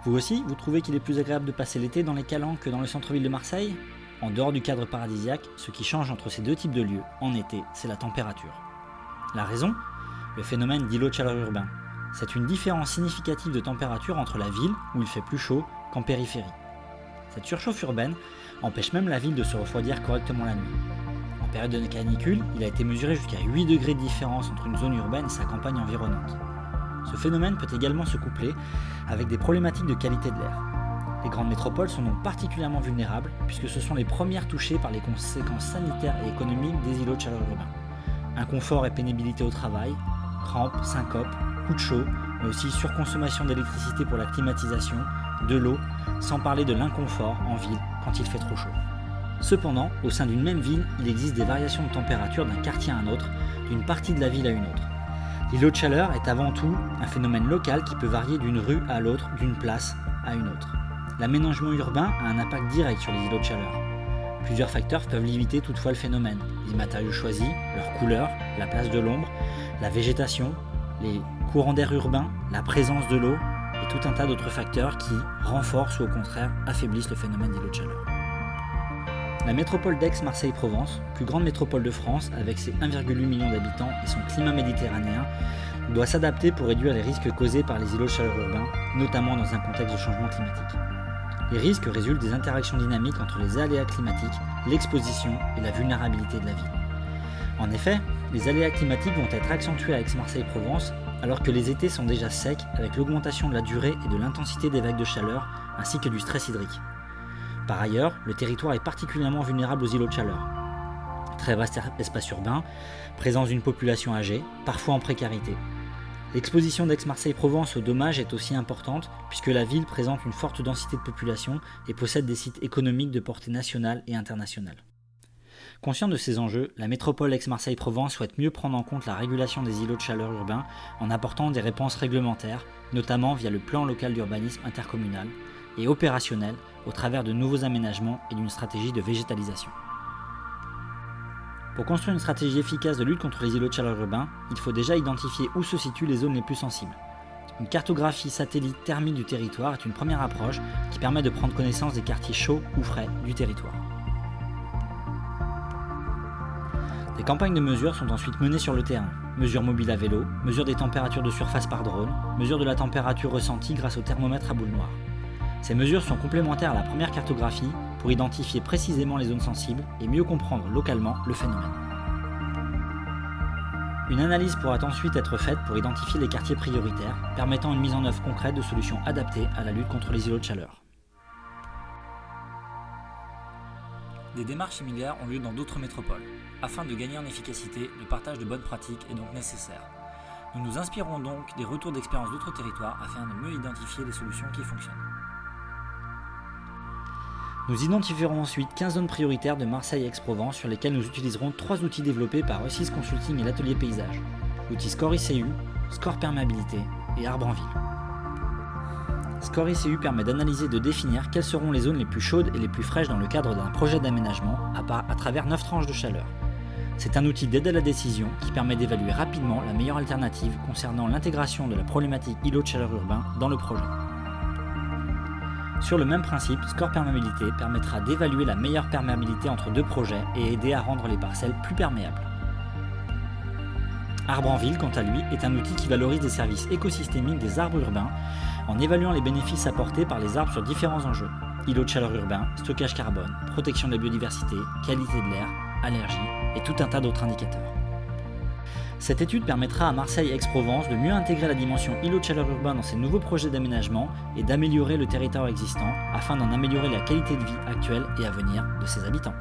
Vous aussi, vous trouvez qu'il est plus agréable de passer l'été dans les Calanques que dans le centre-ville de Marseille ? En dehors du cadre paradisiaque, ce qui change entre ces deux types de lieux, en été, c'est la température. La raison ? Le phénomène d'îlot de chaleur urbain. C'est une différence significative de température entre la ville, où il fait plus chaud, qu'en périphérie. Cette surchauffe urbaine empêche même la ville de se refroidir correctement la nuit. En période de canicule, il a été mesuré jusqu'à 8 degrés de différence entre une zone urbaine et sa campagne environnante. Ce phénomène peut également se coupler avec des problématiques de qualité de l'air. Les grandes métropoles sont donc particulièrement vulnérables puisque ce sont les premières touchées par les conséquences sanitaires et économiques des îlots de chaleur urbains. Inconfort et pénibilité au travail, crampes, syncopes, coups de chaud, mais aussi surconsommation d'électricité pour la climatisation, de l'eau, sans parler de l'inconfort en ville quand il fait trop chaud. Cependant, au sein d'une même ville, il existe des variations de température d'un quartier à un autre, d'une partie de la ville à une autre. L'îlot de chaleur est avant tout un phénomène local qui peut varier d'une rue à l'autre, d'une place à une autre. L'aménagement urbain a un impact direct sur les îlots de chaleur. Plusieurs facteurs peuvent limiter toutefois le phénomène. Les matériaux choisis, leur couleur, la place de l'ombre, la végétation, les courants d'air urbains, la présence de l'eau et tout un tas d'autres facteurs qui renforcent ou au contraire affaiblissent le phénomène d'îlot de chaleur. La métropole d'Aix-Marseille-Provence, plus grande métropole de France avec ses 1,8 million d'habitants et son climat méditerranéen, doit s'adapter pour réduire les risques causés par les îlots de chaleur urbains, notamment dans un contexte de changement climatique. Les risques résultent des interactions dynamiques entre les aléas climatiques, l'exposition et la vulnérabilité de la ville. En effet, les aléas climatiques vont être accentués à Aix-Marseille-Provence alors que les étés sont déjà secs avec l'augmentation de la durée et de l'intensité des vagues de chaleur ainsi que du stress hydrique. Par ailleurs, le territoire est particulièrement vulnérable aux îlots de chaleur. Très vaste espace urbain, présence d'une population âgée, parfois en précarité. L'exposition d'Aix-Marseille-Provence aux dommages est aussi importante puisque la ville présente une forte densité de population et possède des sites économiques de portée nationale et internationale. Conscient de ces enjeux, la métropole Aix-Marseille-Provence souhaite mieux prendre en compte la régulation des îlots de chaleur urbains en apportant des réponses réglementaires, notamment via le plan local d'urbanisme intercommunal, et opérationnel au travers de nouveaux aménagements et d'une stratégie de végétalisation. Pour construire une stratégie efficace de lutte contre les îlots de chaleur urbains, il faut déjà identifier où se situent les zones les plus sensibles. Une cartographie satellite thermique du territoire est une première approche qui permet de prendre connaissance des quartiers chauds ou frais du territoire. Des campagnes de mesure sont ensuite menées sur le terrain. Mesures mobiles à vélo, mesure des températures de surface par drone, mesure de la température ressentie grâce au thermomètre à boule noire. Ces mesures sont complémentaires à la première cartographie pour identifier précisément les zones sensibles et mieux comprendre localement le phénomène. Une analyse pourra ensuite être faite pour identifier les quartiers prioritaires, permettant une mise en œuvre concrète de solutions adaptées à la lutte contre les îlots de chaleur. Des démarches similaires ont lieu dans d'autres métropoles. Afin de gagner en efficacité, le partage de bonnes pratiques est donc nécessaire. Nous nous inspirons donc des retours d'expérience d'autres territoires afin de mieux identifier les solutions qui fonctionnent. Nous identifierons ensuite 15 zones prioritaires de Marseille-Aix-Provence sur lesquelles nous utiliserons 3 outils développés par E6 Consulting et l'atelier paysage. L'outil Score ICU, Score Perméabilité et Arbre en ville. Score ICU permet d'analyser et de définir quelles seront les zones les plus chaudes et les plus fraîches dans le cadre d'un projet d'aménagement à travers 9 tranches de chaleur. C'est un outil d'aide à la décision qui permet d'évaluer rapidement la meilleure alternative concernant l'intégration de la problématique îlot de chaleur urbain dans le projet. Sur le même principe, Score Perméabilité permettra d'évaluer la meilleure perméabilité entre 2 projets et aider à rendre les parcelles plus perméables. Arbre en ville, quant à lui, est un outil qui valorise les services écosystémiques des arbres urbains en évaluant les bénéfices apportés par les arbres sur différents enjeux. Îlot de chaleur urbain, stockage carbone, protection de la biodiversité, qualité de l'air, allergie et tout un tas d'autres indicateurs. Cette étude permettra à Marseille-Aix-Provence de mieux intégrer la dimension îlot de chaleur urbain dans ses nouveaux projets d'aménagement et d'améliorer le territoire existant afin d'en améliorer la qualité de vie actuelle et à venir de ses habitants.